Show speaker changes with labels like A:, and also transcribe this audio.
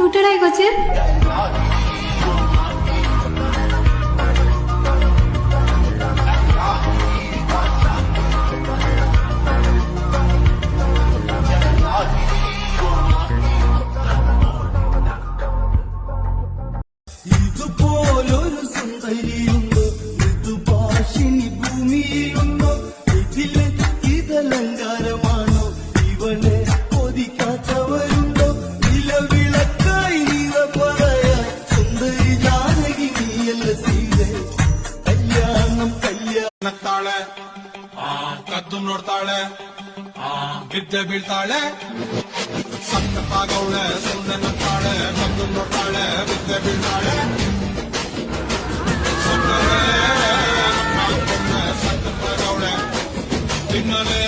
A: മുട്ടടായി കൊച്ച്.
B: ഇതുപോലൊരു സുന്ദരിയുണ്ടോ, ഋതുഭാഷിണി ഭൂമിയിലുണ്ടോ, ഇതിലെ ഇതലങ്കാരമാണോ, ഇവളെ കൊതിക്കാത്തവരുണ്ടോ, നിലവിളക്കായി നീവ പറയാൻ സുന്ദരി ജാനകി നീയല്ല സീത. കല്യാണം
C: ನಗ್ತಾಳೆ ಕದ್ದು ನೋಡ್ತಾಳೆ ಬಿದ್ದೆ ಬೀಳ್ತಾಳೆ ಸತ್ತಪ್ಪಾಗವಳೆ ಸುಮ್ಮನೆ ನಗ್ತಾಳೆ ಕದ್ದು ನೋಡ್ತಾಳೆ ಬಿದ್ದೆ ಬೀಳ್ತಾಳೆ ಸತ್ತಪ್ಪಾಗವಳೆ ತಿನ್ನಲೇ